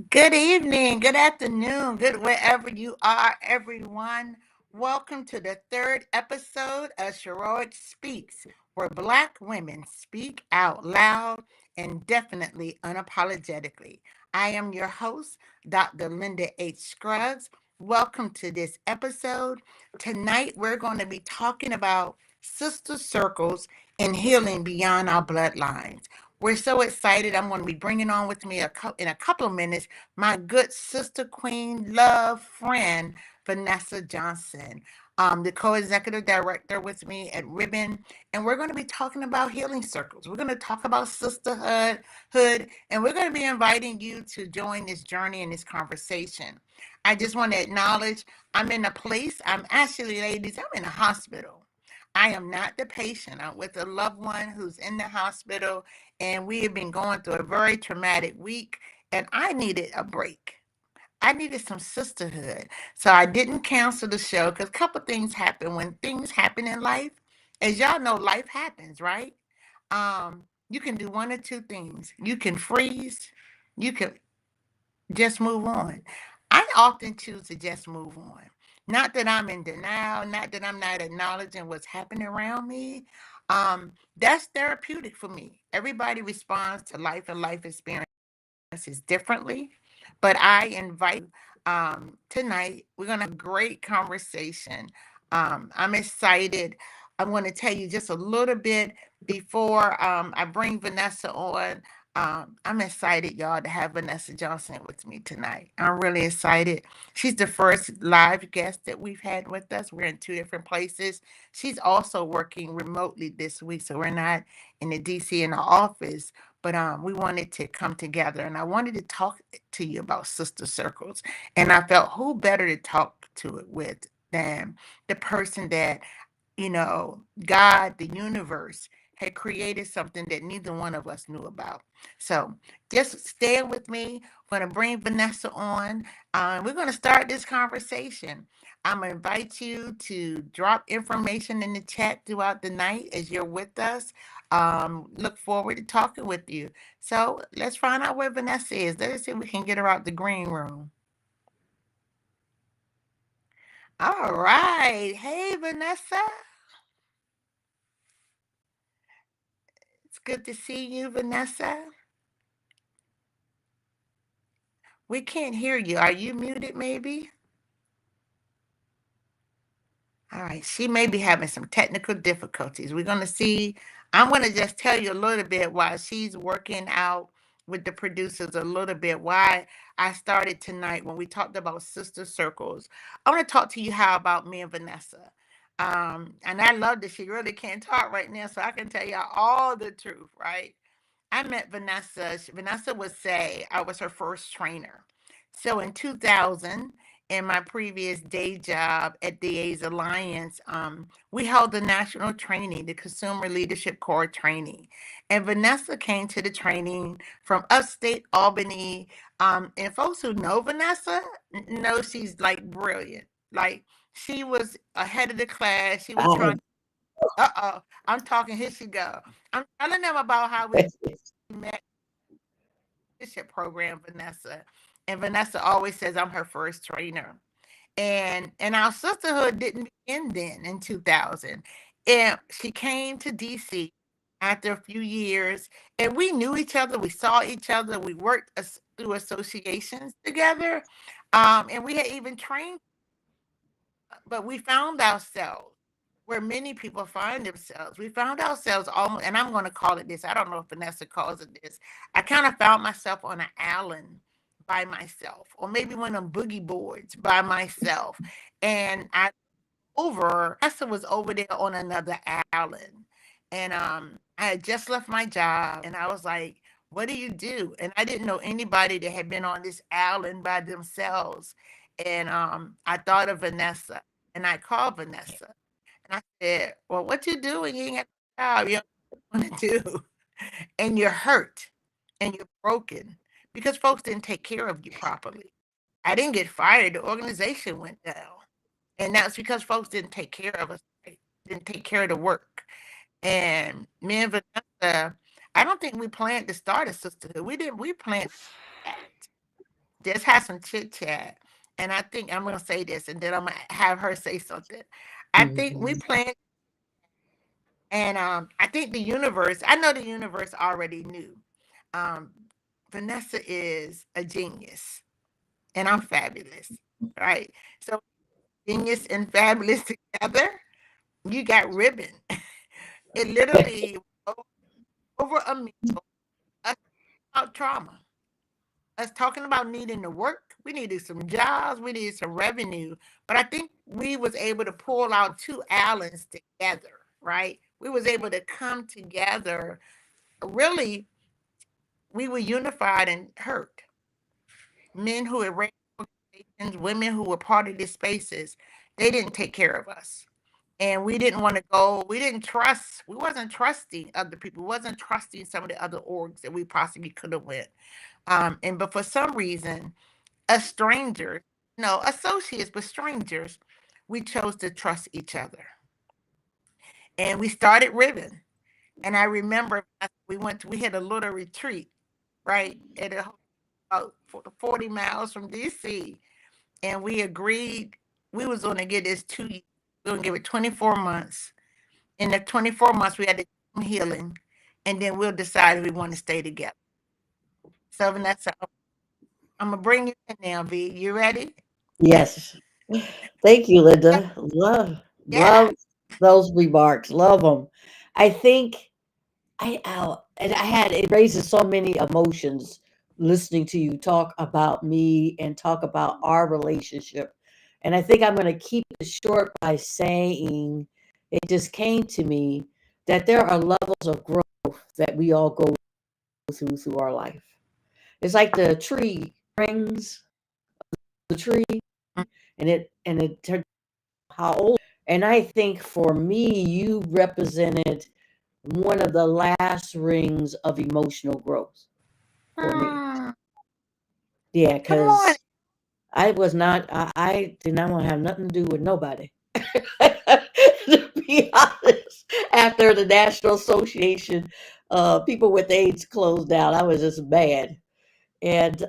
Good evening, good afternoon, good wherever you are, everyone. Welcome to the third episode of Sheroic Speaks, where Black women speak out loud and definitely unapologetically. I am your host, Dr. Linda H. Scruggs. Welcome to this episode. Tonight, we're going to be talking about sister circles and healing beyond our bloodlines. We're so excited. I'm going to be bringing on with me in a couple of minutes my good sister, queen, love, friend, Vanessa Johnson, the co-executive director with me at Ribbon. And we're going to be talking about healing circles. We're going to talk about sisterhood, and we're going to be inviting you to join this journey and this conversation. I just want to acknowledge I'm in a place, I'm actually, ladies, I'm in a hospital. I am not the patient. I'm with a loved one who's in the hospital, and we have been going through a very traumatic week, and I needed a break. I needed some sisterhood. So I didn't cancel the show because a couple things happen. When things happen in life, as y'all know, life happens, right? You can do one or two things. You can freeze, you can just move on. I often choose to just move on. Not that I'm in denial, not that I'm not acknowledging what's happening around me. That's therapeutic for me. Everybody responds to life and life experiences differently, but I invite tonight. We're gonna have a great conversation. I'm excited. I'm going to tell you just a little bit before I bring Vanessa on. I'm excited, y'all, to have Vanessa Johnson with me tonight. I'm really excited. She's the first live guest that we've had with us. We're in two different places. She's also working remotely this week, so we're not in the DC in the office, but we wanted to come together, and I wanted to talk to you about sister circles. And I felt who better to talk to it with than the person that, God, the universe, had created something that neither one of us knew about. So just stay with me. I'm going to bring Vanessa on. We're going to start this conversation. I'm going to invite you to drop information in the chat throughout the night as you're with us. Look forward to talking with you. So let's find out where Vanessa is. Let's see if we can get her out the green room. All right. Hey, Vanessa. It's good to see you, Vanessa. We can't hear you. Are you muted, maybe? All right. She may be having some technical difficulties. We're going to see. I'm going to just tell you a little bit while she's working out with the producers a little bit why I started tonight when we talked about sister circles. I want to talk to you how about me and Vanessa. And I love that she really can't talk right now, so I can tell you all the truth, right? I met Vanessa. Vanessa would say I was her first trainer. So in 2000, in my previous day job at the A's Alliance, we held the national training, the Consumer Leadership Core training. And Vanessa came to the training from upstate Albany. And folks who know Vanessa know she's like brilliant. Like she was ahead of the class. She was Oh, trying. I'm talking. Here she go. I'm telling them about how we met leadership program, Vanessa. And Vanessa always says I'm her first trainer. And our sisterhood didn't begin then in 2000. And she came to DC after a few years, and we knew each other. We saw each other. We worked through associations together, and we had even trained. But we found ourselves where many people find themselves. We found ourselves almost, and I'm going to call it this. I don't know if Vanessa calls it this. I kind of found myself on an island by myself, or maybe one of them boogie boards by myself. And Vanessa was over there on another island. And I had just left my job, and I was like, what do you do? And I didn't know anybody that had been on this island by themselves. And I thought of Vanessa, and I called Vanessa, and I said, well, what you doing? You ain't got a job. You don't want to do. And you're hurt, and you're broken because folks didn't take care of you properly. I didn't get fired. The organization went down. And that's because folks didn't take care of us, right? Didn't take care of the work. And me and Vanessa, I don't think we planned to start a sisterhood. We didn't. We planned that. just had some chit chat, and I think I'm gonna say this, and then I'm gonna have her say something. I think we Mhm. planned, and I think the universe. I know the universe already knew. Um, Vanessa is a genius, and I'm fabulous, right? So genius and fabulous together, you got ribbon. It literally over a meal, us about trauma, us talking about needing to work. We needed some jobs, we needed some revenue, but I think we was able to pull out two Allens together, right? We was able to come together. Really, we were unified and hurt. Men who had ran organizations, women who were part of these spaces, they didn't take care of us. And we didn't want to go, we didn't trust, we wasn't trusting other people, we wasn't trusting some of the other orgs that we possibly could have went. And but for some reason, as strangers, no associates, but strangers, we chose to trust each other. And we started ribbon. And I remember we had a little retreat, right? At about 40 miles from DC. And we agreed we was gonna get this 2 years. We were gonna give it 24 months. In the 24 months, we had to do some healing, and then we'll decide if we want to stay together. So, Vanessa, I'm gonna bring you in now, V. You ready? Yes. Thank you, Linda. Love Yeah. those remarks. Love them. I think and I had it raises so many emotions listening to you talk about me and talk about our relationship. And I think I'm going to keep it short by saying it just came to me that there are levels of growth that we all go through our life. It's like the tree rings the tree and it turned how old. And I think for me, you represented one of the last rings of emotional growth for me. Hmm, Yeah, come on. because I did not want to have nothing to do with nobody. To be honest, after the National Association, people with AIDS closed down, I was just mad. And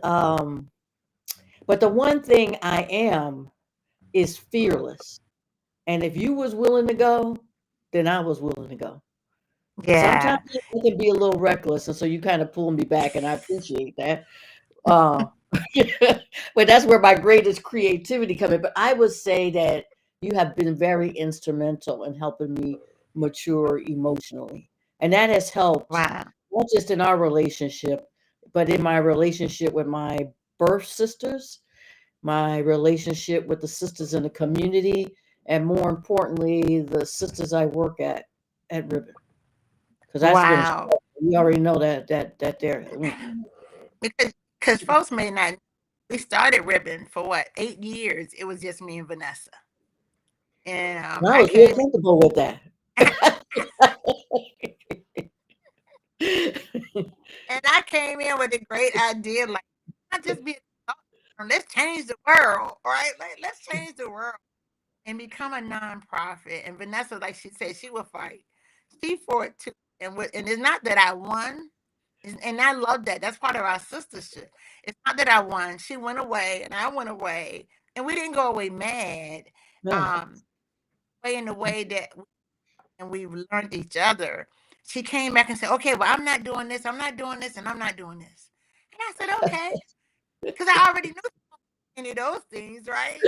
but the one thing I am is fearless. And if you was willing to go, then I was willing to go. Sometimes Yeah. I can be a little reckless, and so you kind of pull me back, and I appreciate that. Uh, but that's where my greatest creativity come in. But I would say that you have been very instrumental in helping me mature emotionally, and that has helped Wow. not just in our relationship, but in my relationship with my birth sisters, my relationship with the sisters in the community, and more importantly, the sisters I work at Ribbon, because that's been a Wow. struggle. We already know that there. Because folks may not. We started ribbon for what 8 years. It was just me and Vanessa, and And I I was real came. comfortable with that. And I came in with a great idea, like not just be. Let's change the world, right? Let's change the world and become a nonprofit. And Vanessa, like she said, she will fight. She fought too, and it's not that I won. And I love that. That's part of our sistership. It's not that I won. She went away, and I went away, and we didn't go away mad. No. Um, way in the way that and we learned each other. She came back and said, "Okay, well, I'm not doing this. I'm not doing this, and I'm not doing this." And I said, "Okay," because I already knew any of those things, right?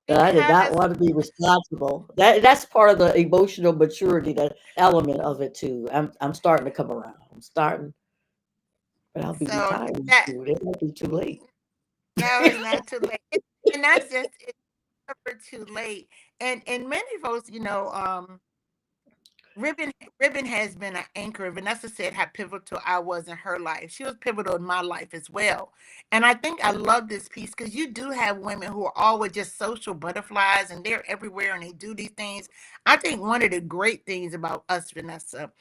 I did not Because want to be responsible. That's part of the emotional maturity, that element of it too. I'm starting to come around. I'm starting, but I'll be so retiring that soon. It might be too late. no, it's not too late. And that's just it's never too late. And many folks, Ribbon Ribbon has been an anchor. Vanessa said how pivotal I was in her life. She was pivotal in my life as well. And I think I love this piece because you do have women who are always just social butterflies and they're everywhere and they do these things. I think one of the great things about us, Vanessa,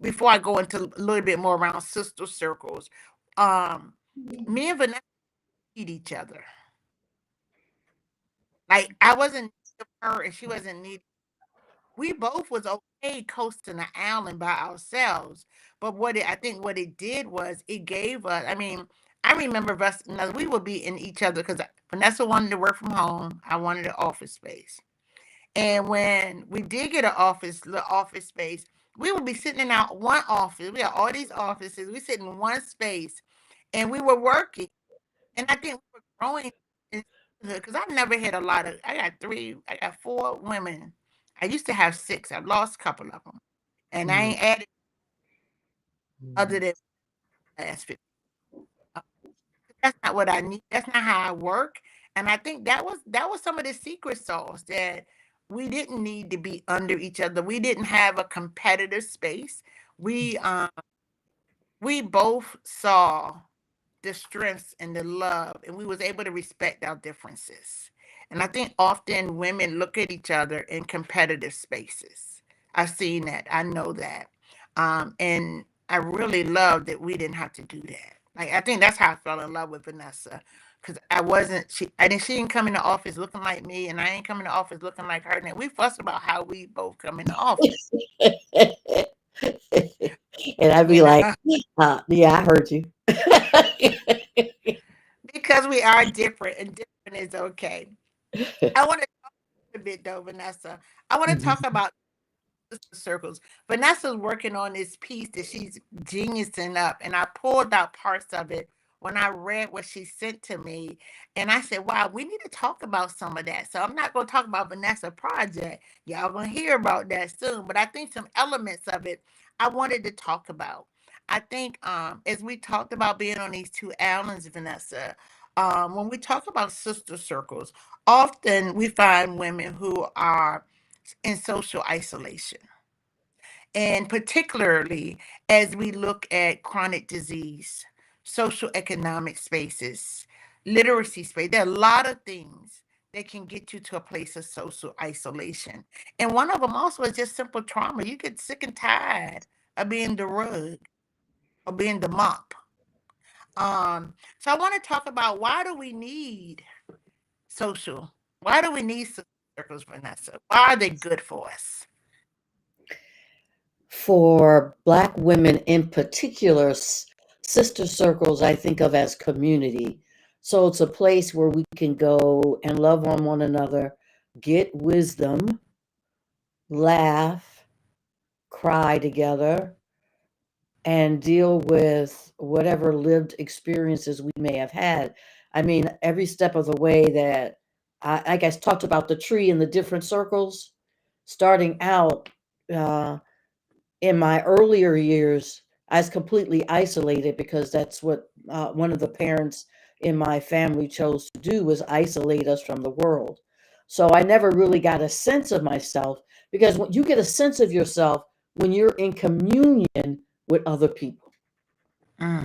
before I go into a little bit more around sister circles, um, me and Vanessa need each other. Like I wasn't needing her and she wasn't needing. we both was okay coasting the island by ourselves. But I think what it did was it gave us. I mean, I remember us. Now we would be in each other because Vanessa wanted to work from home. I wanted an office space. And when we did get the office space, we would be sitting in our one office. We had all these offices. We sit in one space, and we were working. And I think we were growing in because I never had a lot of. I got four women. I used to have six. I've lost a couple of them, and I Mm, ain't added other mm. than last 50. Uh, That's not what I need. That's not how I work. And I think that was some of the secret sauce that we didn't need to be under each other. We didn't have a competitive space. We um we both saw the strengths and the love, and we was able to respect our differences. And I think often women look at each other in competitive spaces. I've seen that. I know that. And I really love that we didn't have to do that. Like I think that's how I fell in love with Vanessa. Cause I wasn't she didn't come in the office looking like me, and I ain't come in the office looking like her. And we fuss about how we both come in the office. And I'd be You like, know, yeah, I heard you. because we are different and different is okay. I want to a bit though, Vanessa. I want to talk Mhm. about sister circles. Vanessa's working on this piece that she's geniusing up, and I pulled out parts of it when I read what she sent to me, and I said, "Wow, we need to talk about some of that." So I'm not going to talk about Vanessa project. Y'all gonna hear about that soon, but I think some elements of it I wanted to talk about. I think as we talked about being on these two islands, Vanessa, when we talk about sister circles, often we find women who are in social isolation. And particularly as we look at chronic disease, social economic spaces, literacy space, there are a lot of things that can get you to a place of social isolation. And one of them also is just simple trauma. You get sick and tired of being the rug or being the mop. So I want to talk about why do we need social? Why do we need social circles, Vanessa? Why are they good for us? For Black women in particular, sister circles I think of as community. So it's a place where we can go and love on one another, get wisdom, laugh, cry together, and deal with whatever lived experiences we may have had. I mean, every step of the way that I guess talked about the tree and the different circles, starting out uh, in my earlier years, I was completely isolated because that's what one of the parents in my family chose to do was isolate us from the world. So I never really got a sense of myself because when you get a sense of yourself when you're in communion with other people.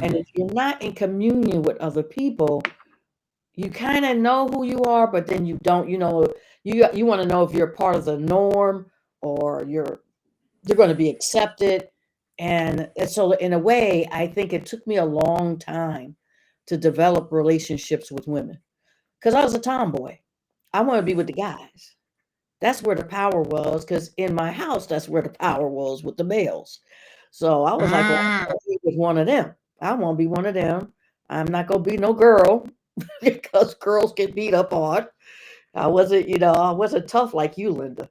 And Mm. if you're not in communion with other people, you kind of know who you are, but then you don't. You want to know if you're part of the norm or you're going to be accepted. And so, in a way, I think it took me a long time to develop relationships with women because I was a tomboy. I want to be with the guys. That's where the power was because in my house, that's where the power was with the males. So I was like, well, I Mm. want to be with one of them. I want to be one of them. I'm not going to be no girl because girls get beat up on. I wasn't tough like you, Linda.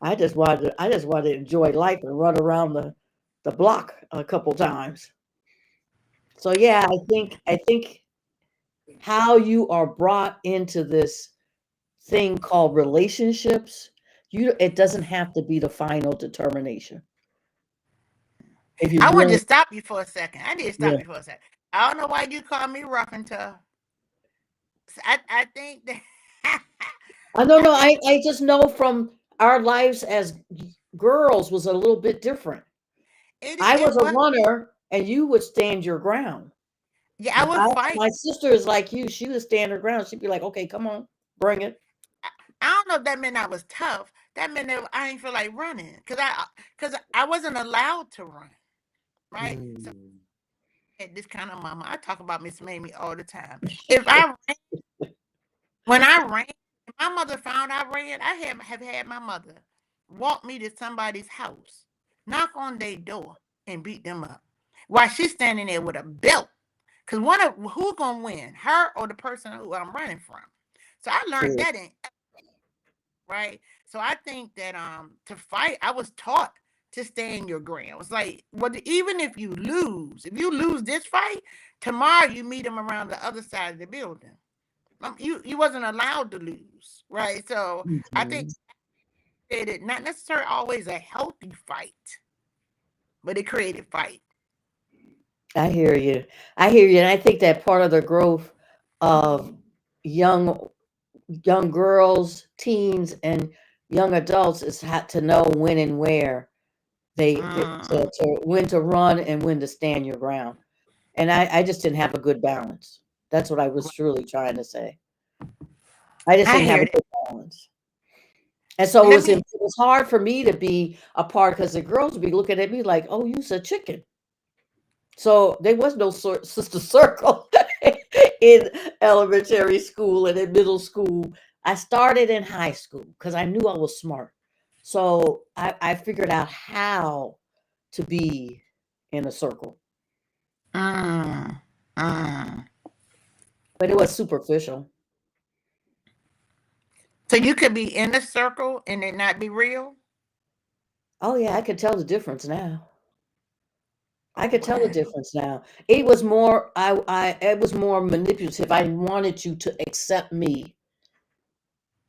I just wanted to enjoy life and run around the block a couple times. So yeah, I think how you are brought into this thing called relationships, it doesn't have to be the final determination. If you're I want to dealing stop you for a second. I need to stop yeah. you for a second. I don't know why you call me rough and tough. I think that I don't I know. think I just know from our lives as girls was a little bit different. I it was a was. runner and you would stand your ground. Yeah, I But would fight. my sister is like you. She would stand her ground. She'd be like, "Okay, come on, bring it." I don't know if that meant I was tough. That meant that I didn't feel like running because I wasn't allowed to run. Right. So Mm. I had this kind of mama. I talk about Miss Mamie all the time. If I ran, when I ran, if my mother found I ran, I have had my mother walk me to somebody's house, knock on their door, and beat them up while she's standing there with a belt. Cause who's gonna win, her or the person who I'm running from? So I learned True. that in right. So I think that to fight, I was taught to stay in your ground. It's like, well, even if you lose this fight, tomorrow you meet them around the other side of the building. You wasn't allowed to lose, right? So I think Mhm. it not necessarily always a healthy fight, but it created fight. I hear you. I hear you, and I think that part of the growth of young young girls, teens, and young adults is had to know when and where Mm. to when to run and when to stand your ground. And I just didn't have a good balance. That's what I was truly trying to say. I just I didn't have hear a it. good balance. And so Let me. it was hard for me to be a part because the girls would be looking at me like, "Oh, you's a chicken." So there was no sister circle in elementary school and in middle school. I started in high school because I knew I was smart. So I figured out how to be in a circle, Mm, mm. but it was superficial. So you could be in a circle and it not be real. Oh yeah, I could tell the difference now. I Oh could tell the wow. difference now. It was more it was more manipulative. I wanted you to accept me.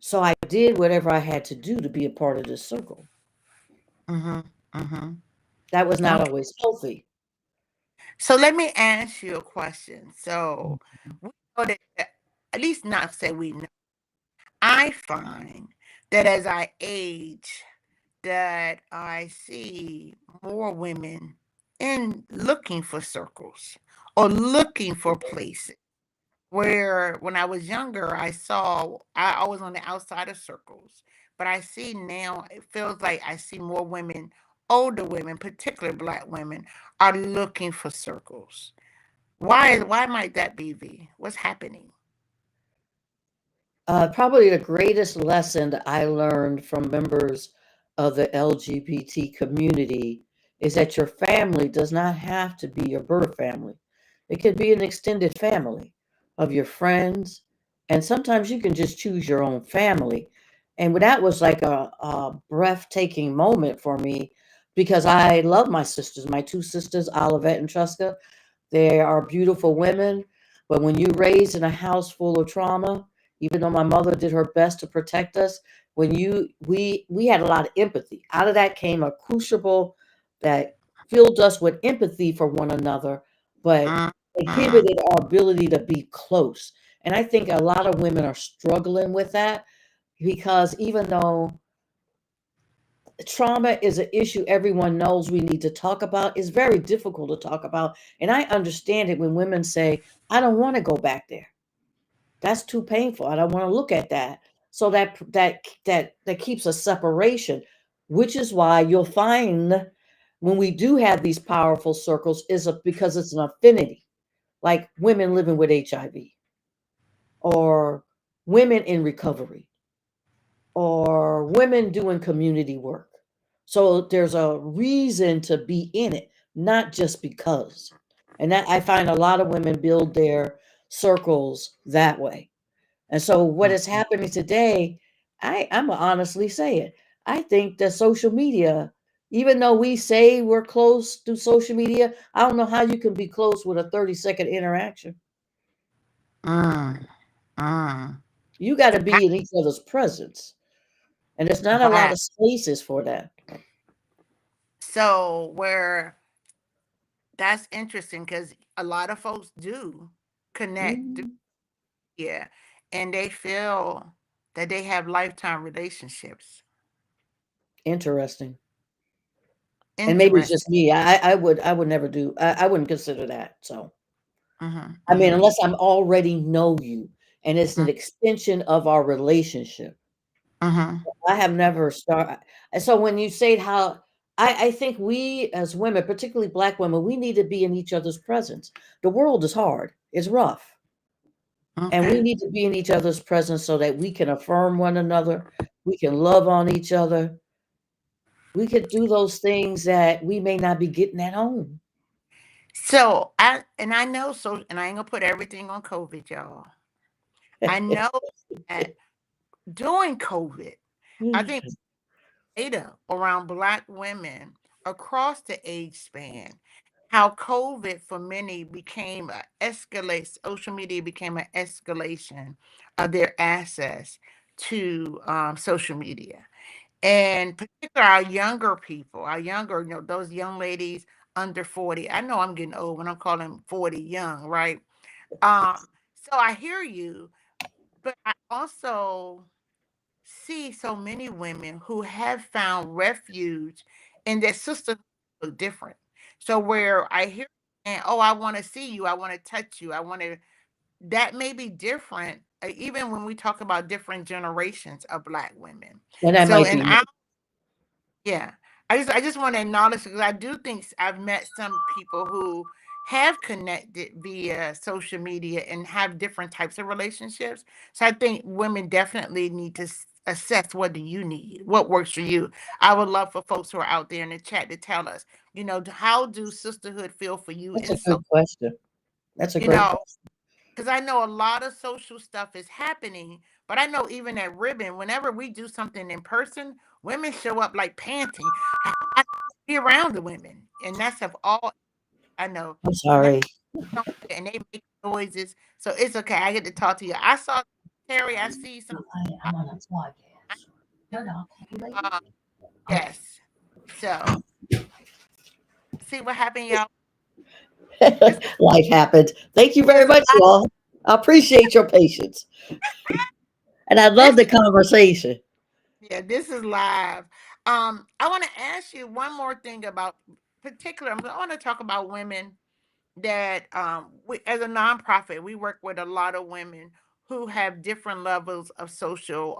So I did whatever I had to do to be a part of this circle. Mm-hmm. Mm-hmm. That was not Okay. always healthy. So let me ask you a question. So we know that, at least not say we know. I find that as I age, that I see more women in looking for circles or looking for places. Where when I was younger, I always on the outside of circles, but I see now it feels like I see more women, older women, particularly Black women, are looking for circles. Why might that be, V? What's happening? Probably the greatest lesson that I learned from members of the LGBT community is that your family does not have to be your birth family. It could be an extended family of your friends, and sometimes you can just choose your own family. And that was like a breathtaking moment for me because I love my sisters, my two sisters, Olivette and Truska. They are beautiful women, but when you raised in a house full of trauma, even though my mother did her best to protect us, when you we had a lot of empathy. Out of that came a crucible that filled us with empathy for one another, but Mm, mm, inhibited our ability to be close. And I think a lot of women are struggling with that because even though trauma is an issue everyone knows we need to talk about, it's very difficult to talk about. And I understand it when women say, I don't want to go back there. That's too painful. I don't want to look at that. So that keeps a separation, which is why you'll find when we do have these powerful circles because it's an affinity, like women living with HIV or women in recovery or women doing community work. So there's a reason to be in it, not just because. And that I find a lot of women build their circles that way. And so what is mm. happening today, I'm gonna honestly say it. I think that social media, even though we say we're close to social media, I don't know how you can be close with a 30-second interaction. Mm, mm. You got to I- be in each other's presence. And there's not a lot Wow. of spaces for that. So where that's interesting because a lot of folks do connect, Mhm. yeah, and they feel that they have lifetime relationships. Interesting. And maybe it's just Interesting. me. I would never do. I wouldn't consider that. So Mhm, I mean, mhm, unless I'm already know you, and it's an mm, extension of our relationship. mhm, I have never started. And so when you say how, I think we as women, particularly Black women, we need to be in each other's presence. The world is hard. It's rough. And we okay. need to be in each other's presence so that we can affirm one another. We can love on each other. we could do those things that we may not be getting at home. So I know, so, and I ain't gonna put everything on COVID, y'all. I know that during COVID, I think data around Black women across the age span, how COVID for many became a escalate, social media became an escalation of their access to social media. And particularly our younger people, our younger, those young ladies under 40. I know I'm getting old when I'm calling 40 young, right? So I hear you, but I also see so many women who have found refuge in their sisterhood look different. So where I hear and oh, I want to see you, I want to touch you, I want to that may be different, even when we talk about different generations of Black women. And that So might in be our yeah. I just want to acknowledge because I do think I've met some people who have connected via social media and have different types of relationships. So I think women definitely need to assess what do you need, what works for you. I would love for folks who are out there in the chat to tell us, how do sisterhood feel for you that's in a good so, question. That's a you great know, question. because I know a lot of social stuff is happening, but I know even at Ribbon, whenever we do something in person, women show up like panting. I be around the women, and that's of all I know. I'm When I sorry. don't and they make noises, so it's okay. I get to talk to you. I saw Terry. I see some. I'm on a podcast. Uh, yes. So see what happened, y'all. This Life happened. Thank you very is much, you all. I appreciate your patience. And I love this. the conversation. Yeah, this is live. I want to ask you one more thing about particular. I want to talk about women that we, as a nonprofit, we work with a lot of women who have different levels of social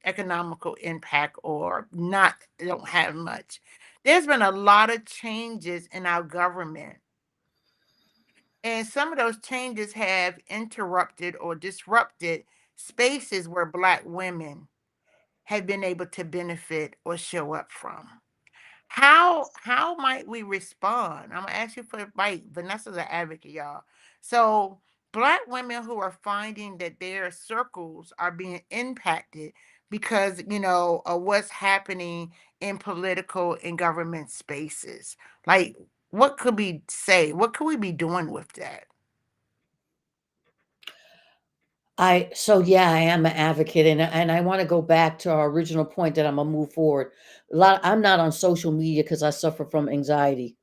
economical impact or not don't have much. There's been a lot of changes in our government, and some of those changes have interrupted or disrupted spaces where Black women have been able to benefit or show up from. How might we respond? I'm gonna ask you for advice. Vanessa's an advocate, y'all. So Black women who are finding that their circles are being impacted because of what's happening in political and government spaces. Like, what could we say? What could we be doing with that? Yeah, I am an advocate, and I want to go back to our original point that I'm gonna move forward. I'm not on social media because I suffer from anxiety,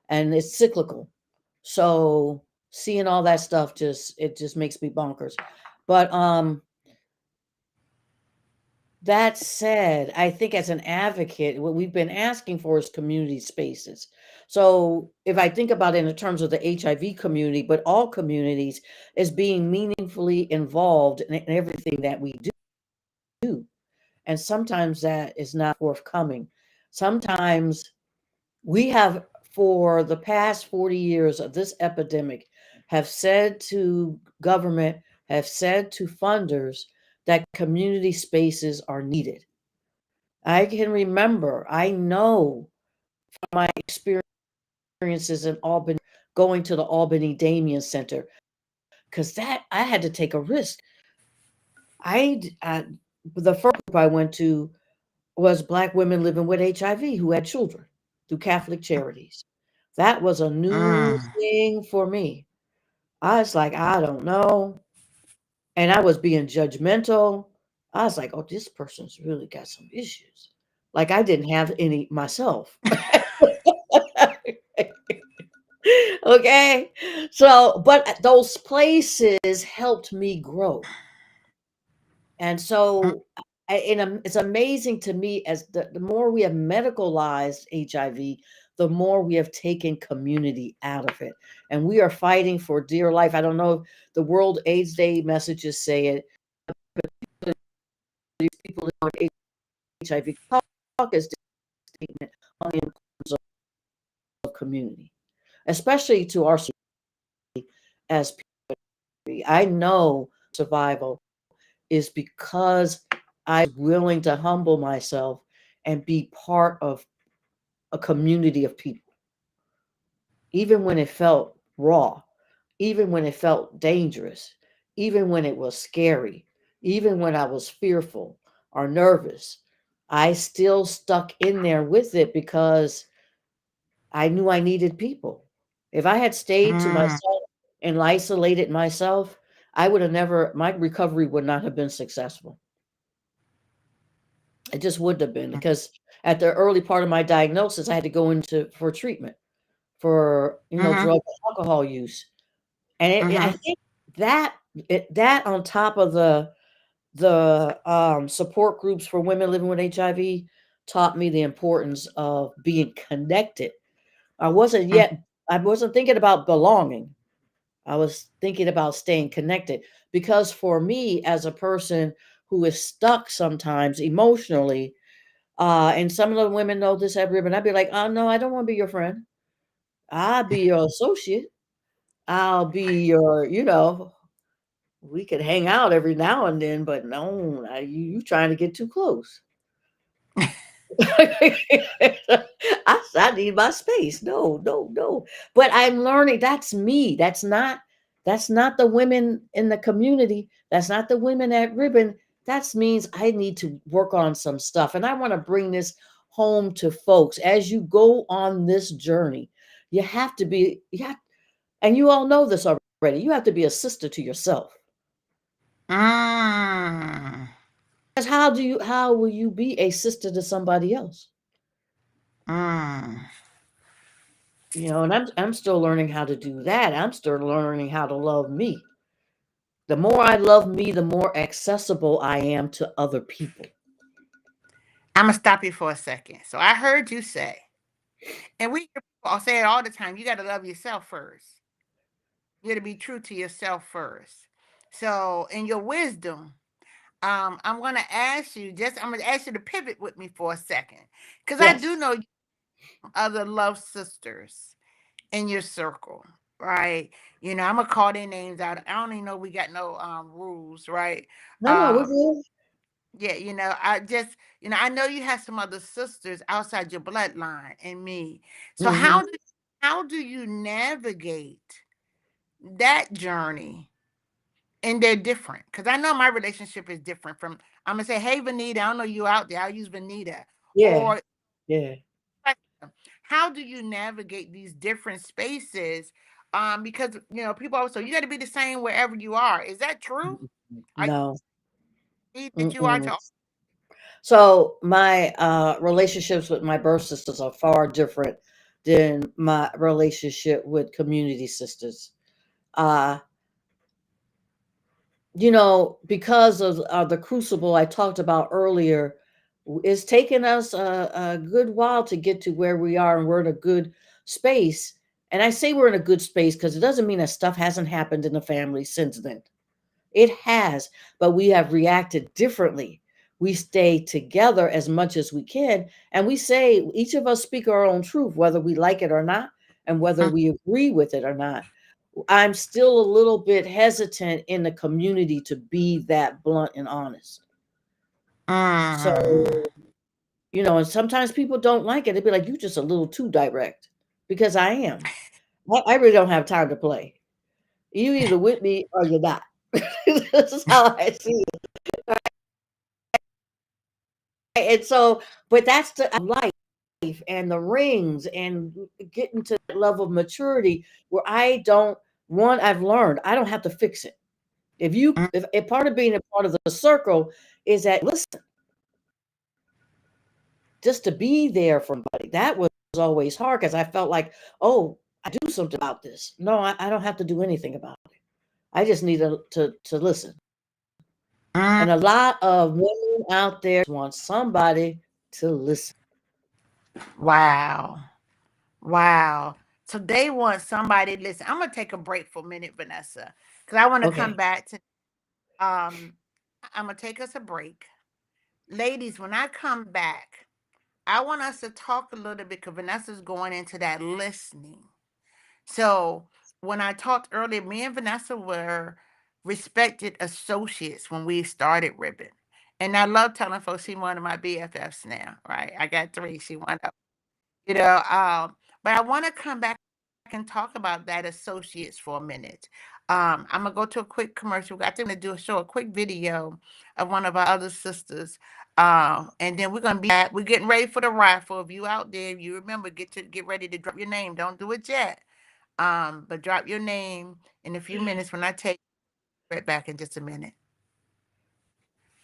and it's cyclical. So seeing all that stuff just makes me bonkers. But that said, I think as an advocate, what we've been asking for is community spaces. So if I think about it in terms of the HIV community, but all communities, is being meaningfully involved in everything that we do. And sometimes that is not forthcoming. Sometimes we have, for the past 40 years of this epidemic, have said to government, have said to funders that community spaces are needed. I can remember, I know from my experiences in Albany, going to the Albany Damien Center, because that I had to take a risk. I the first group I went to was Black women living with HIV who had children through Catholic Charities. That was a new Mm. thing for me. I was like, I don't know. And I was being judgmental. I was like, oh, this person's really got some issues. Like I didn't have any myself. Okay. So, but those places helped me grow. And so it's amazing to me as the more we have medicalized HIV, the more we have taken community out of it. And we are fighting for dear life. I don't know if the World AIDS Day messages say it. These people living with HIV talk is statement on the importance of community, especially to our as people. I know survival is because I'm willing to humble myself and be part of a community of people, even when it felt raw, even when it felt dangerous, even when it was scary, even when I was fearful or nervous. I still stuck in there with it because I knew I needed people. If I had stayed to Mm, myself and isolated myself, I would have never, my recovery would not have been successful. It just wouldn't have been because at the early part of my diagnosis, I had to go into for treatment for, mm-hmm, drug and alcohol use. And I mm-hmm. think that that on top of the support groups for women living with HIV taught me the importance of being connected. I wasn't Mm, yet I wasn't thinking about belonging. I was thinking about staying connected because for me as a person who is stuck sometimes emotionally, and some of the women know this at Ribbon, I'd be like, "Oh no, I don't want to be your friend. I'll be your associate. I'll be your, we could hang out every now and then, but no, you trying to get too close." I need my space. No, no, no. But I'm learning that's me. That's not the women in the community. That's not the women at Ribbon. That means I need to work on some stuff. And I want to bring this home to folks as you go on this journey. You have to be, and you all know this already. You have to be a sister to yourself. mm, Because how will you be a sister to somebody else? mm. And I'm still learning how to do that. I'm still learning how to love me. The more I love me, the more accessible I am to other people. I'm gonna stop you for a second. So I heard you say, and we hear people say it all the time. You got to love yourself first. You got to be true to yourself first. So, in your wisdom, I'm gonna ask you. I'm gonna ask you to pivot with me for a second, because I do Yes. know you have other love sisters in your circle, right? I'm gonna call their names out. I don't even know we got no rules, right? No, no, we're Um, good. yeah, I just, I know you have some other sisters outside your bloodline and me. So Hmm. how do you navigate that journey? And they're different because I know my relationship is different from. I'm gonna say, hey, Vanita, I don't know you out there. I'll use Vanita Yeah. or Yeah. how do you navigate these different spaces? Because people always say you got to be the same wherever you are. Is that true? Mm-mm. Are you No. that you are Mm-mm. to? So my relationships with my birth sisters are far different than my relationship with community sisters. Uh, because of the crucible I talked about earlier, it's taken us a good while to get to where we are, and we're in a good space. And I say we're in a good space because it doesn't mean that stuff hasn't happened in the family since then. It has, but we have reacted differently. We stay together as much as we can, and we say each of us speak our own truth, whether we like it or not, and whether Mm, we agree with it or not. I'm still a little bit hesitant in the community to be that blunt and honest. So, mm, and sometimes people don't like it. They'd be like, "You just a little too direct," because I am. I really don't have time to play. You either with me or you're not. This is how I see it. And so, but that's the life and the rings and getting to that level of maturity where I don't I've learned I don't have to fix it. mm, If part of being a part of the circle is that listen, just to be there for somebody, that was always hard because I felt like, oh, I do something about this. No, I don't have to do anything about it. I just need to listen. mm. And a lot of women out there want somebody to listen. Wow, wow. So they want somebody. Listen, I'm gonna take a break for a minute, Vanessa, because I want to come Okay. back to. Um, I'm gonna take us a break, ladies. When I come back, I want us to talk a little bit because Vanessa's going into that listening. So when I talked earlier, me and Vanessa were respected associates when we started Ribbon. And I love telling folks she one of my BFFs now, right? I got three. She one of, you know. But I want to come back and talk about that associates for a minute. I'm gonna go to a quick commercial. I think I'm gonna do a show a quick video of one of our other sisters. And then we're gonna be back. We're getting ready for the raffle. If you out there, you remember get ready to drop your name. Don't do it yet. But drop your name in a few minutes when I take right back in just a minute.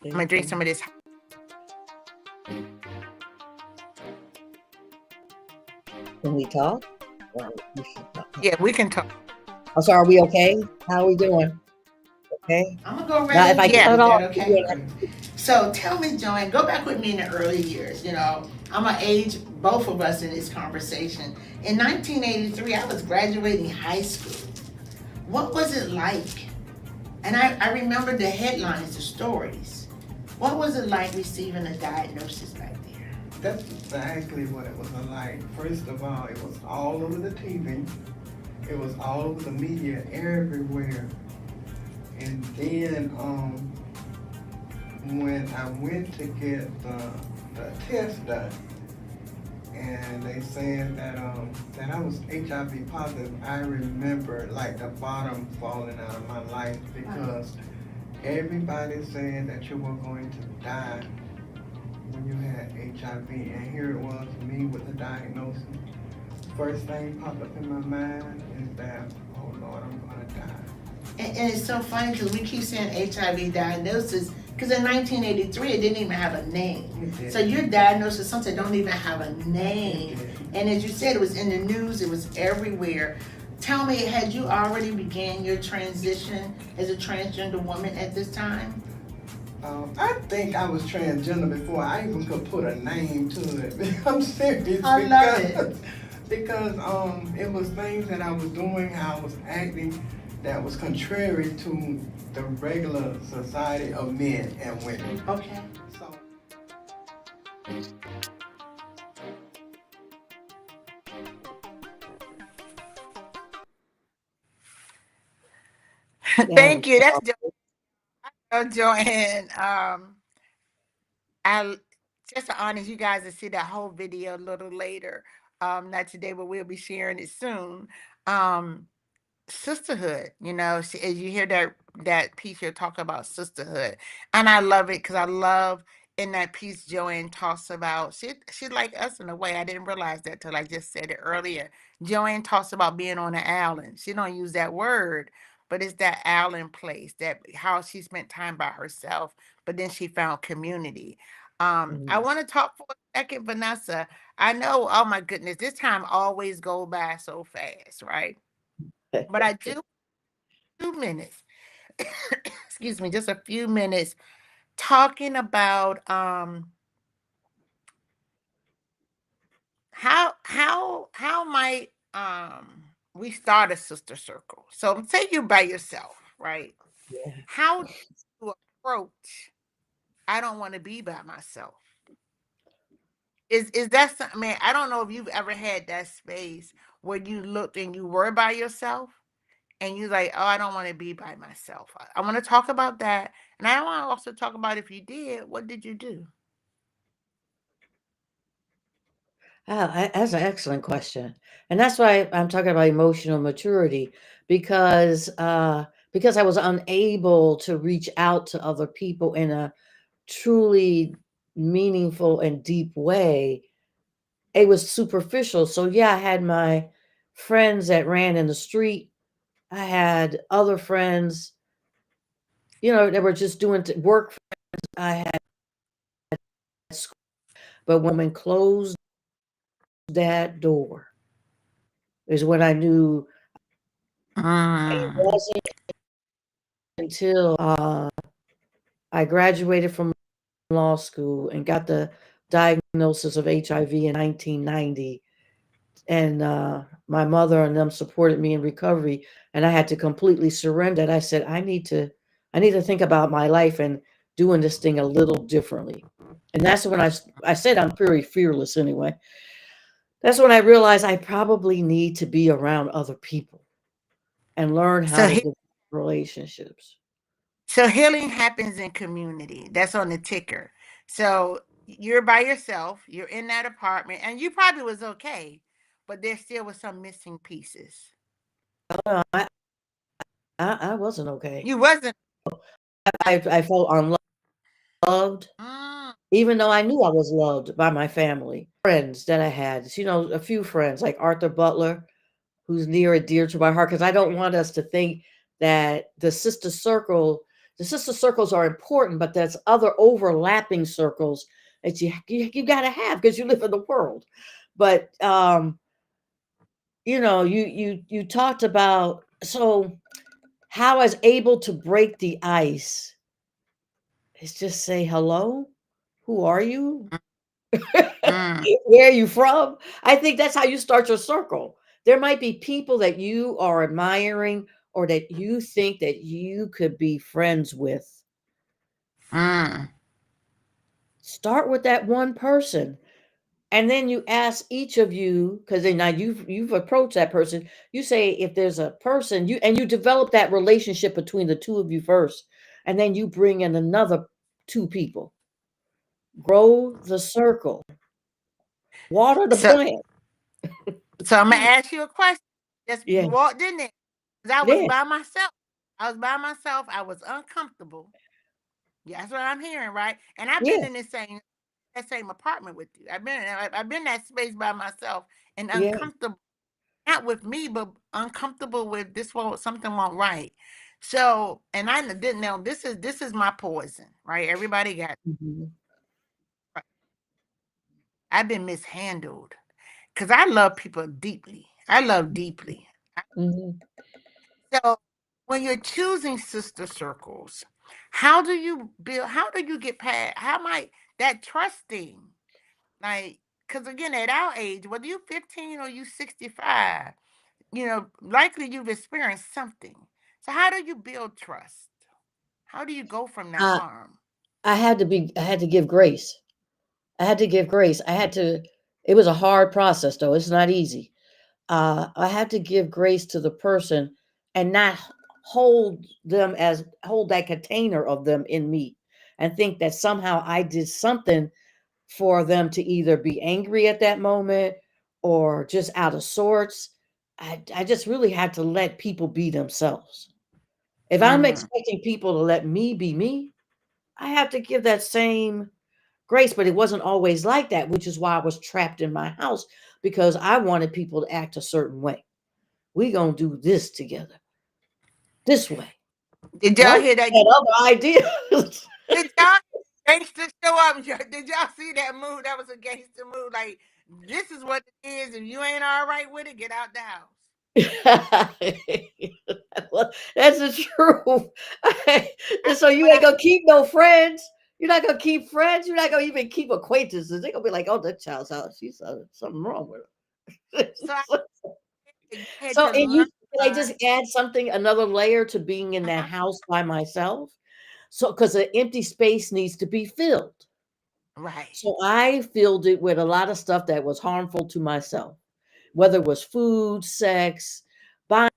I'm gonna drink Okay. some of this. Can we talk? Or we should talk? Yeah, we can talk. Oh, so are we okay? How are we doing? Okay. I'm gonna go Now, right if I in. get Yeah, cut is off, that okay? So tell me, Joanne, go back with me in the early years. I'm gonna age both of us in this conversation. In 1983, I was graduating high school. What was it like? And I remember the headlines, the stories. What was it like receiving a diagnosis back there? That's exactly what it was like. First of all, it was all over the TV. It was all over the media everywhere. And then when I went to get the test done, and they said that I was HIV positive, I remember like the bottom falling out of my life because everybody said that you were going to die when you had HIV, and here it was, me with the diagnosis. First thing popped up in my mind is that, oh Lord, I'm gonna die. And it's so funny because we keep saying HIV diagnosis because in 1983 it didn't even have a name. So you're diagnosed with something that don't even have a name. And as you said, it was in the news, it was everywhere. Tell me, had you already began your transition as a transgender woman at this time? I think I was transgender before I even could put a name to it. I'm serious. I love it. Because it was things that I was doing, how I was acting, that was contrary to the regular society of men and women. Okay. So yeah, Thank you. That's Joanne. I just to honest you guys to see that whole video a little later. Not today, but we'll be sharing it soon. Um, Sisterhood, as you hear that piece here talk about sisterhood, and I love it because I love in that piece Joanne talks about she like us in a way. I didn't realize that till I just said it earlier. Joanne talks about being on an island. She don't use that word, but it's that island place, that how she spent time by herself, but then she found community. I mhm. want to talk for a second, Vanessa. I know, oh my goodness, this time always go by so fast, right? But I do 2 minutes, excuse me, just a few minutes talking about how might we start a sister circle. So say you're by yourself, right? Yeah. How do you approach I don't want to be by myself? Is that something, man? I don't know if you've ever had that space where you looked and you were by yourself and you like, oh, I don't want to be by myself. I want to talk about that. And I want to also talk about if you did, what did you do? That's an excellent question, and that's why I'm talking about emotional maturity because I was unable to reach out to other people in a truly meaningful and deep way. It was superficial. So yeah, I had my friends that ran in the street. I had other friends, that were just doing work. I had school, but when woman closed that door is when I knew it Mm. wasn't until I graduated from law school and got the diagnosis of HIV in 1990. And my mother and them supported me in recovery, and I had to completely surrender. And I said, I need to think about my life and doing this thing a little differently. And that's when I said I'm very fearless anyway. That's when I realized I probably need to be around other people and learn how So to he develop relationships. So healing happens in community. That's on the ticker. So you're by yourself, you're in that apartment, and you probably was okay, but there still was some missing pieces. No, I wasn't okay. You wasn't. I felt unloved, Mm, even though I knew I was loved by my family. Friends that I had, a few friends like Arthur Butler, who's near and dear to my heart, because I don't want us to think that the sister circles are important, but there's other overlapping circles that you got to have because you live in the world. But you talked about how I was able to break the ice is just say hello. Who are you? mm, Where are you from? I think that's how you start your circle. There might be people that you are admiring or that you think that you could be friends with. mm. Start with that one person. And then you ask each of you, because then now you've approached that person. You say if there's a person you develop that relationship between the two of you first, and then you bring in another two people. Grow the circle. Water the So, plant. so I'm gonna ask you a question. Just Yeah. you walked in there, 'cause I was Yeah. by myself. I was by myself. I was uncomfortable. Yeah, that's what I'm hearing, right? And I've been Yeah. in that same apartment with you. I've been in that space by myself and Yeah. uncomfortable, not with me, but uncomfortable with this one. Something went right. So, and I didn't know this is my poison, right? Everybody got. Mhm. I've been mishandled because I love people deeply. I love deeply. Mhm. So, when you're choosing sister circles, how do you build? How do you get past? How might that trusting? Like, because again, at our age, whether you 15 or you 65, likely you've experienced something. So how do you build trust? How do you go from the Uh, harm? I had to give grace. I had to give grace. It was a hard process though. It's not easy. I had to give grace to the person and not hold that container of them in me and think that somehow I did something for them to either be angry at that moment or just out of sorts. I just really had to let people be themselves. If I'm Mm-hmm. expecting people to let me be me, I have to give that same grace, but it wasn't always like that, which is why I was trapped in my house because I wanted people to act a certain way. We gonna do this together, this way. Did And I y'all hear that? had other ideas. Did y'all gangster show up? Did y'all see that move? That was a gangster move. Like, this is what it is. If you ain't all right with it, get out the house. Well, that's the truth. I, So you but I, ain't gonna keep no friends. You're not gonna keep friends. You're not gonna even keep acquaintances. They're gonna be like, "Oh, that child's out. She's something wrong with her." so I had So, to and learn. can I just add something, another layer to being in that Uh-huh. house by myself? So, because an empty space needs to be filled. Right. So I filled it with a lot of stuff that was harmful to myself, whether it was food, sex, buying.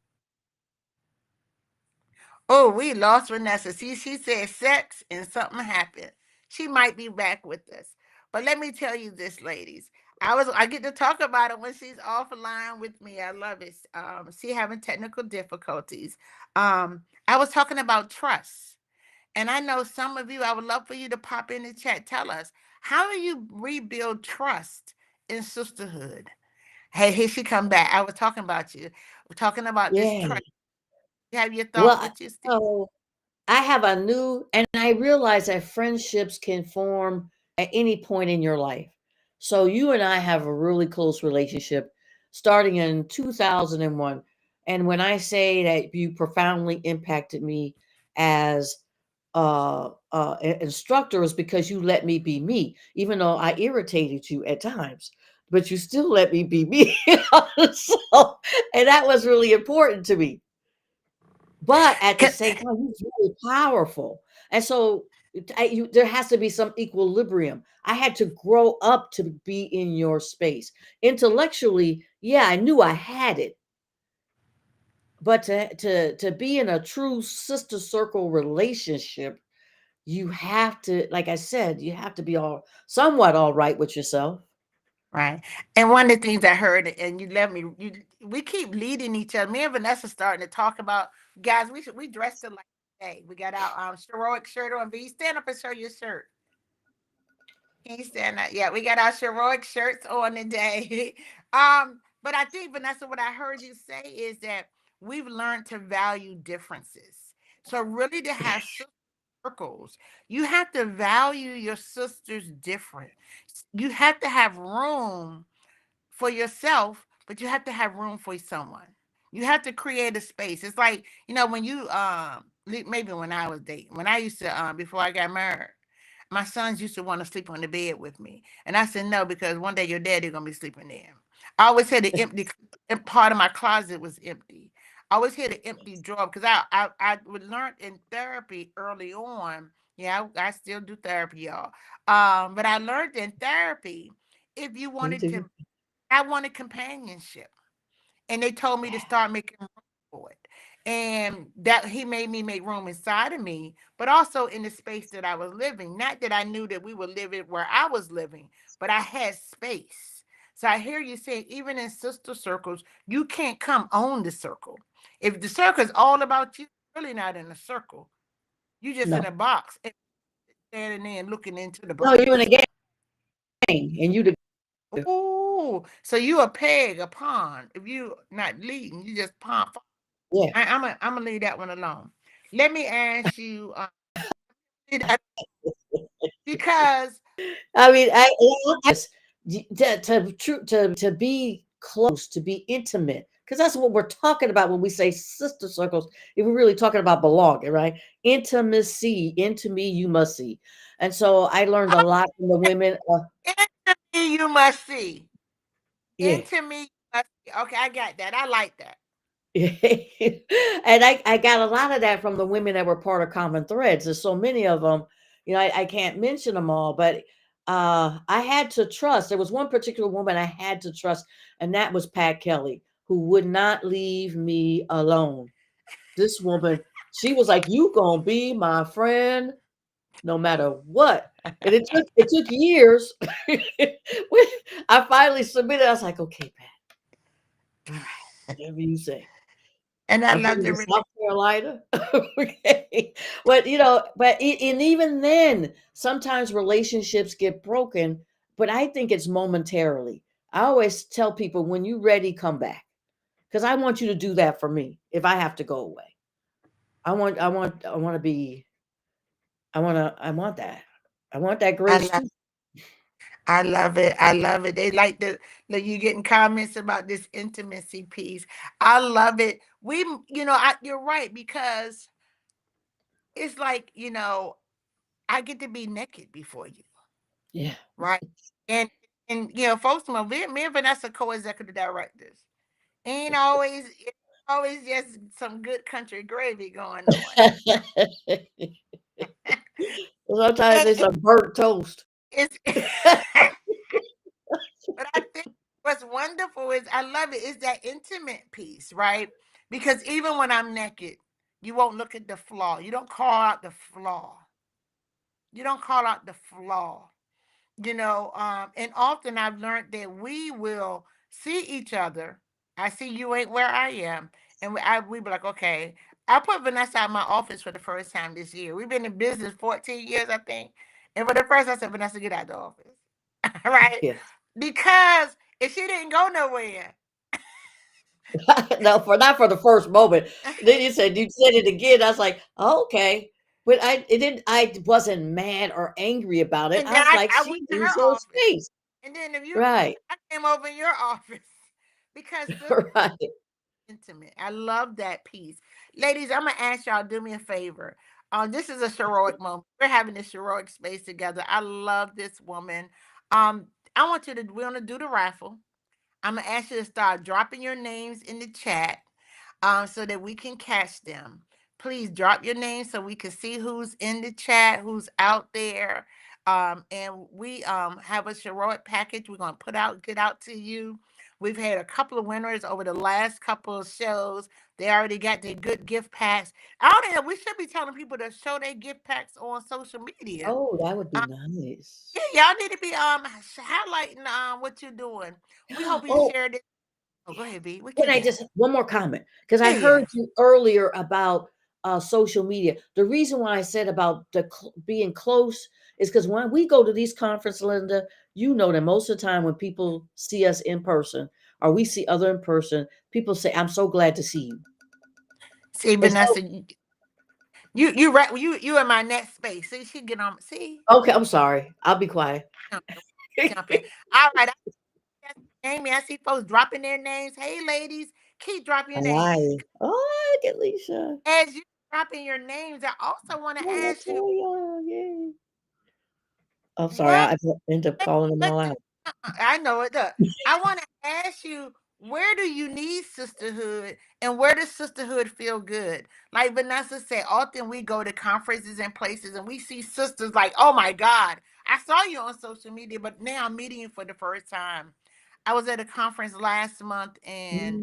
Oh, we lost Vanessa. See, she said sex and something happened. She might be back with us. But let me tell you this, ladies. I get to talk about it when she's offline with me. I love it. She having technical difficulties. I was talking about trust. And I know some of you, I would love for you to pop in the chat. Tell us, how do you rebuild trust in sisterhood? Hey, here she come back. I was talking about you. We're talking about this Yeah. trust. You have your thoughts Well, with you, Steve? so I have a new, and I realize that friendships can form at any point in your life. So you and I have a really close relationship starting in 2001. And when I say that you profoundly impacted me as instructor is because you let me be me, even though I irritated you at times, but you still let me be me. So, and that was really important to me. But at the same time, he's really powerful. And so there has to be some equilibrium. I had to grow up to be in your space. Intellectually, yeah, I knew I had it, But to be in a true sister circle relationship, you have to, like I said, you have to be all somewhat all right with yourself. Right. And one of the things I heard, and you let me, we keep leading each other. Me and Vanessa starting to talk about, guys. We dressed alike today. We got our Sheroic shirt on. V, stand up and show your shirt. Can you stand up? Yeah, we got our Sheroic shirts on today. But I think, Vanessa, what I heard you say is that we've learned to value differences. So really, to have circles, you have to value your sisters different. You have to have room for yourself, but you have to have room for someone. You have to create a space. It's like, when you maybe when I was dating, when I used to before I got married, my sons used to want to sleep on the bed with me. And I said no, because one day your daddy gonna be sleeping there. I always had the empty part of my closet was empty. I always had an empty drawer because I would learn in therapy early on. Yeah, I still do therapy, y'all. But I learned in therapy, if you Me wanted too. to, I wanted companionship, and they told me to start making room for it. And that he made me make room inside of me, but also in the space that I was living. Not that I knew that we were living where I was living, but I had space. So I hear you saying, even in sister circles, you can't come own the circle. If the circle is all about you, you're really not in a circle. You just in No, a box and standing there and looking into the no, you in a box. gang, and you the Ooh, so you a peg, a pawn. If you not leading, you just pawn. yeah. I'm gonna leave that one alone. Let me ask you, because I mean, to be close, to be intimate, because that's what we're talking about when we say sister circles. If we're really talking about belonging, right? Intimacy, into me you must see. And so I learned a lot from the women. into me you must see. Yeah. Into me you must see. Okay, I got that. I like that. And I got a lot of that from the women that were part of Common Threads. There's so many of them, I can't mention them all, but I had to trust. There was one particular woman I had to trust, and that was Pat Kelly, who would not leave me alone. This woman, she was like, "You gonna be my friend no matter what." And it took years. I finally submitted. I was like, "Okay, Pat, all right, whatever you say." And I I'm love from the the relate. South Carolina. Okay. But, and even then, sometimes relationships get broken, but I think it's momentarily. I always tell people, when you're ready, come back. Because I want you to do that for me if I have to go away. I want to be, I want that. I want that I grace love. too. I love it. I love it. They like the you getting comments about this intimacy piece. I love it. You're right, because it's like, I get to be naked before you, Yeah. right? And folks, me and Vanessa co-executive directors. It's always just some good country gravy going on. Sometimes And it's a burnt toast. it's but I think what's wonderful is I love it is that intimate piece, right? Because even when I'm naked, you won't look at the flaw. You don't call out the flaw. You don't call out the flaw. And often I've learned that we will see each other. I see you ain't where I am, and we be like, okay. I put Vanessa out of my office for the first time this year. We've been in business 14 years, I think, and for the first, I said, Vanessa, get out the office, right? Yes. Because if she didn't go nowhere, No, not for the first moment. Then you said it again. I was like, "Oh, okay," but I wasn't mad or angry about it. and I then was I, like, I she went to needs her her office, space. and then if you, Right, I came over in your office because right. intimate. I love that piece. Ladies, I'm gonna ask y'all do me a favor. This is a heroic moment. We're having this heroic space together. I love this woman. Um, we're gonna do the raffle. I'm gonna ask you to start dropping your names in the chat, so that we can catch them. Please drop your name so we can see who's in the chat, who's out there. And we have a heroic package we're gonna get out to you. We've had a couple of winners over the last couple of shows. They already got their good gift packs. I don't know. We should be telling people to show their gift packs on social media. Oh, that would be Um, nice. yeah, y'all need to be highlighting what you're doing. We hope you Oh, share this. Oh, go ahead, B. What can you I got? just one more comment? Because I Yeah, heard yeah. you earlier about social media. The reason why I said about being close is because when we go to these conferences, Linda, you know that most of the time when people see us in person or we see other in person, people say, "I'm so glad to see you." See, And so, Vanessa, you in my next space. See, she get on. See, okay, I'm sorry. I'll be quiet. jumping, jumping. All right, Amy, I see folks dropping their names. Hey, ladies, keep dropping your names. Hi. Oh, look at Lisa. As you dropping your names, I also want to Oh, ask you Latoya. Yay. I'm sorry. what I end up calling them what all do, out. I know it. Does. I want to ask you, where do you need sisterhood, and where does sisterhood feel good? Like Vanessa said, often we go to conferences and places, and we see sisters like, oh my God, I saw you on social media, but now I'm meeting you for the first time. I was at a conference last month, and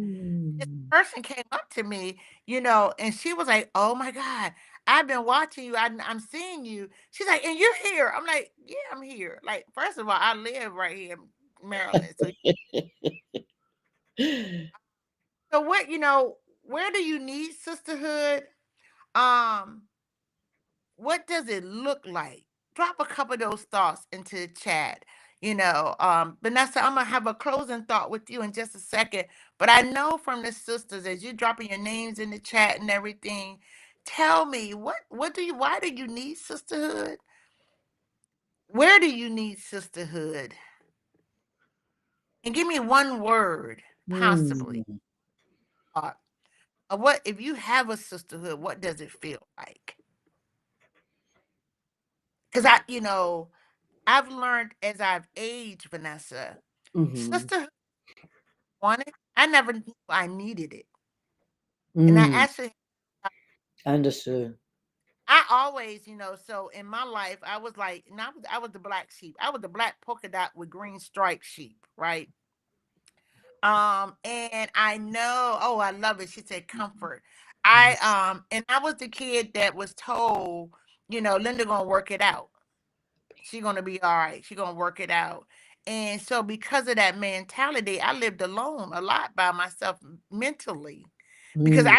this Mm. person came up to me, and she was like, "Oh my God, I've been watching you. I'm seeing you." She's like, "And you're here." I'm like, "Yeah, I'm here." Like, first of all, I live right here in Maryland. So what, where do you need sisterhood? Um, what does it look like? Drop a couple of those thoughts into the chat. Vanessa, I'm gonna have a closing thought with you in just a second. But I know from the sisters, as you're dropping your names in the chat and everything, tell me why do you need sisterhood? Where do you need sisterhood? And give me one word, possibly. Mm. Uh, what if you have a sisterhood, what does it feel like? Because I've learned as I've aged, Vanessa, Mhm. sisterhood wanted. I never knew I needed it. And I Mm. actually, Understood. I always, so in my life, I was like, and I was the black sheep. I was the black polka dot with green striped sheep, right? And I know, oh, I love it. She said comfort. Yes. And I was the kid that was told, Linda gonna work it out. She gonna be all right. She gonna work it out. And so because of that mentality, I lived alone a lot by myself mentally because Mm.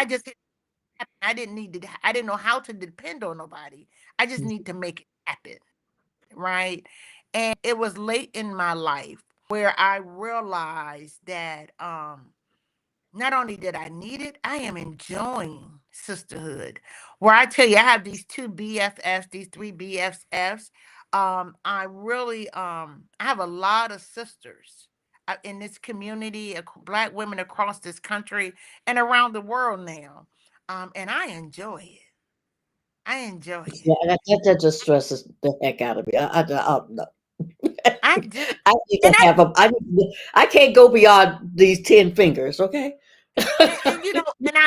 I didn't need to, I didn't know how to depend on nobody. I just need to make it happen. Right. And it was late in my life where I realized that not only did I need it, I am enjoying sisterhood. Where I tell you, I have these two BFFs, these three BFFs. I really, I have a lot of sisters in this community, Black women across this country and around the world now. And I enjoy it. I enjoy Yeah, it. that just stresses the heck out of me. I no. I do. I need to And have a I can't go beyond these 10 fingers, okay? and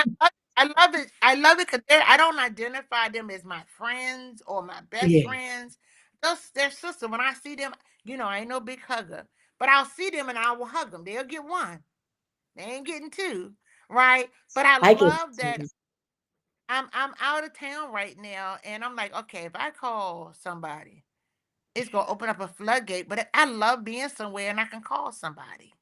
I love it. I love it because I don't identify them as my friends or my best Yeah. friends. Those their sister. When I see them, I ain't no big hugger, but I'll see them and I will hug them. They'll get one. They ain't getting two, right? But I I get love that I'm out of town right now, and I'm like, okay, if I call somebody, it's gonna open up a floodgate. But I love being somewhere and I can call somebody.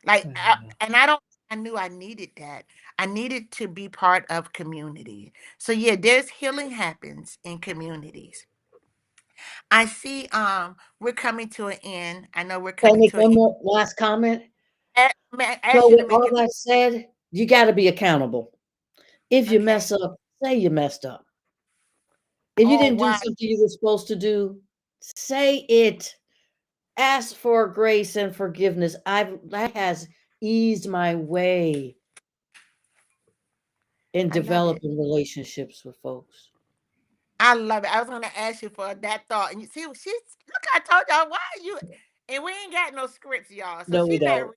Like, wow. and I don't. I knew I needed that. I needed to be part of community. So yeah, there's healing happens in communities. I see. We're coming to an end. I know we're Can I coming make to an one end. more last comment? I So ask you to with make all it that said, you gotta be accountable. If you mess okay. up, say you messed up. If you Oh didn't do wow, something you were supposed to do, say it. Ask for grace and forgiveness. That has eased my way in I love it. developing relationships with folks. I love it. I was gonna ask you for that thought, and you see, she's look. I told y'all why are you, and we ain't got no scripts, y'all. So No, we she's not. don't.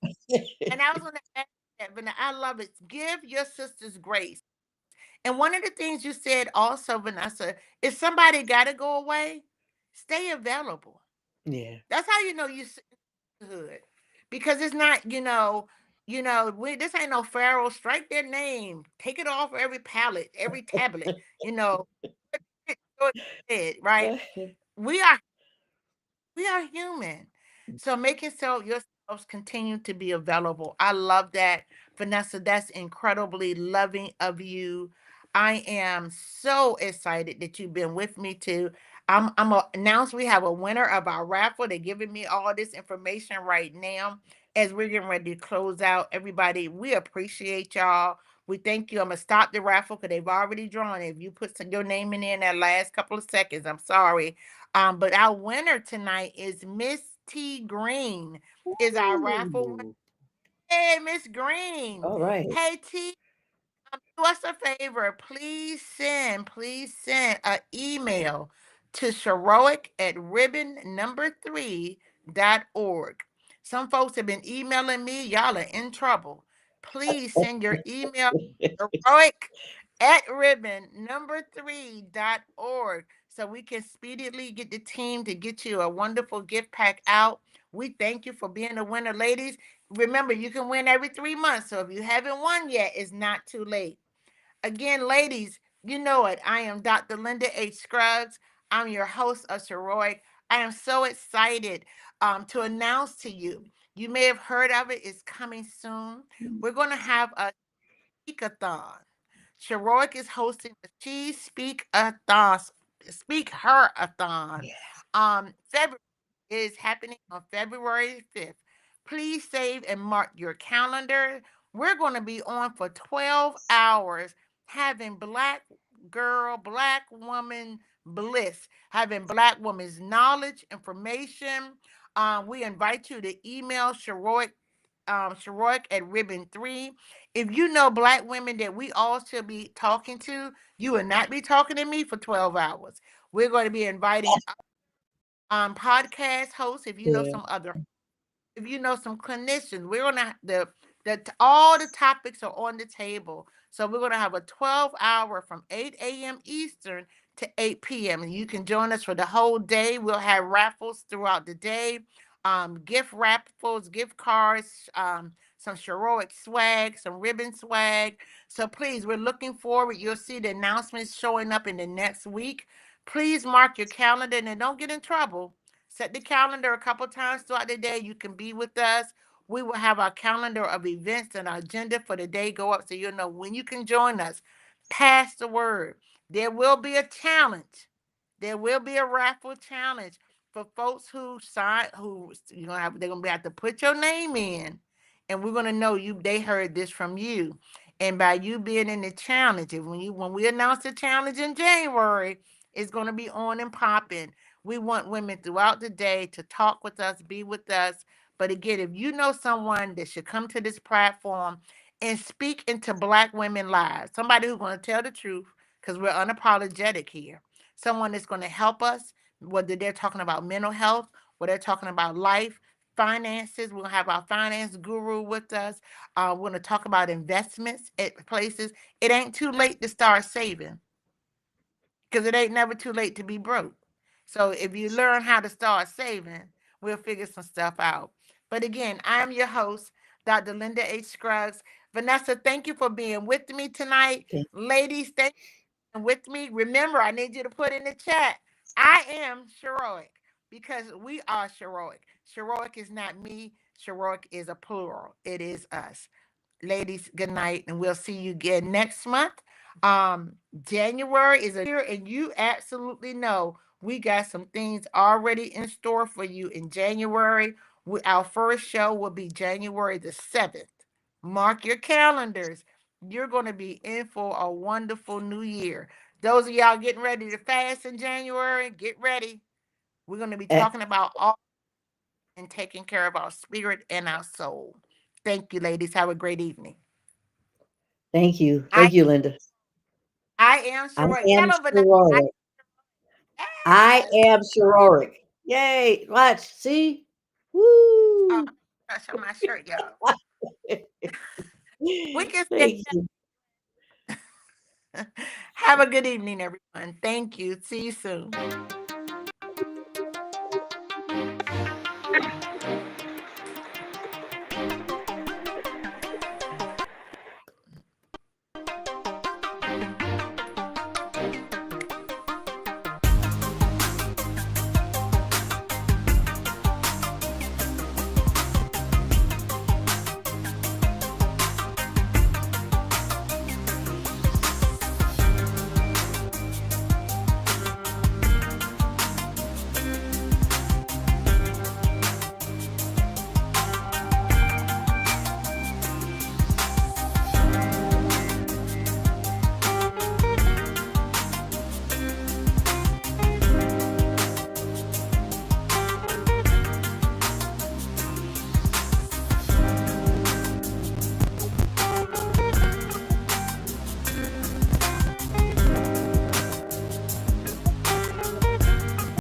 And I was gonna ask that, but I love it. Give your sisters grace. And one of the things you said also, Vanessa, if somebody got to go away, stay available. Yeah. That's how you know you sisterhood. because it's not, this ain't no pharaoh. Strike their name, take it off every pallet, every tablet. You know, right? We are we are human. So making so yourselves continue to be available. I love that, Vanessa. That's incredibly loving of you. I am so excited that you've been with me too. I'm gonna announce we have a winner of our raffle. They're giving me all this information right now as we're getting ready to close out. Everybody, we appreciate y'all. We thank you. I'm gonna stop the raffle because they've already drawn it. If you put your name in that last couple of seconds, I'm sorry. But our winner tonight is Miss T Green, is our raffle winner. Ooh, Hey, Miss Green. all right. Hey, T, do us a favor. Please send an email to Sheroic at ribbon number 3.org. Some folks have been emailing me. Y'all are in trouble. Please send your email to Sheroic at ribbon number 3.org so we can speedily get the team to get you a wonderful gift pack out. We thank you for being a winner, ladies. Remember, you can win every 3 months. So if you haven't won yet, it's not too late. Again, ladies, you know it. I am Dr. Linda H. Scruggs. I'm your host of Sheroic. I am so excited to announce to you. You may have heard of it. It's coming soon. We're going to have a speak-a-thon. Sheroic is hosting the She Speak Her-a-thon. Yeah. February is happening on February 5th. Please save and mark your calendar. We're going to be on for 12 hours having black woman bliss, having black woman's knowledge, information. We invite you to email Sheroic at ribbon3. If you know black women that we all should be talking to, you will not be talking to me for 12 hours. We're going to be inviting podcast hosts. Yeah. If you know some clinicians, we're gonna all the topics are on the table. So we're gonna have a 12-hour from 8 a.m. Eastern to 8 p.m. And you can join us for the whole day. We'll have raffles throughout the day, gift raffles, gift cards, some Sheroic swag, some ribbon swag. So please, we're looking forward. You'll see the announcements showing up in the next week. Please mark your calendar and then don't get in trouble. Set the calendar a couple times throughout the day. You can be with us. We will have our calendar of events and our agenda for the day go up so you'll know when you can join us. Pass the word. There will be a challenge. There will be a raffle challenge for folks who sign who they're gonna have to put your name in, and we're gonna know they heard this from you. And by you being in the challenge, and when we announce the challenge in January, it's gonna be on and popping. We want women throughout the day to talk with us, be with us. But again, if you know someone that should come to this platform and speak into black women lives, somebody who's going to tell the truth, because we're unapologetic here, someone that's going to help us, whether they're talking about mental health, whether they're talking about life, finances. We'll have our finance guru with us. We're going to talk about investments at places. It ain't too late to start saving because it ain't never too late to be broke. So if you learn how to start saving, we'll figure some stuff out. But again, I'm your host, Dr. Linda H. Scruggs. Vanessa, thank you for being with me tonight. Thank Ladies, thank you for being with me. Remember, I need you to put in the chat, I am Sheroic, because we are Sheroic. Sheroic is not me. Sheroic is a plural. It is us. Ladies, good night, and we'll see you again next month. Um, January is a year, and you absolutely know we got some things already in store for you in January. Our first show will be January the 7th. Mark your calendars. You're going to be in for a wonderful new year. Those of y'all getting ready to fast in January, get ready. We're going to be you. talking about all and taking care of our spirit and our soul. Thank you, ladies. Have a great evening. Thank you. I Thank you, Linda. I am I Sheroic. Tell am them, Vanessa. Sheroic. I Yes. am Sheroic. Yay. Watch. See? Uh, Woo. that's on my shirt, y'all. We can say Thank you. have a good evening, everyone. Thank you. See you soon.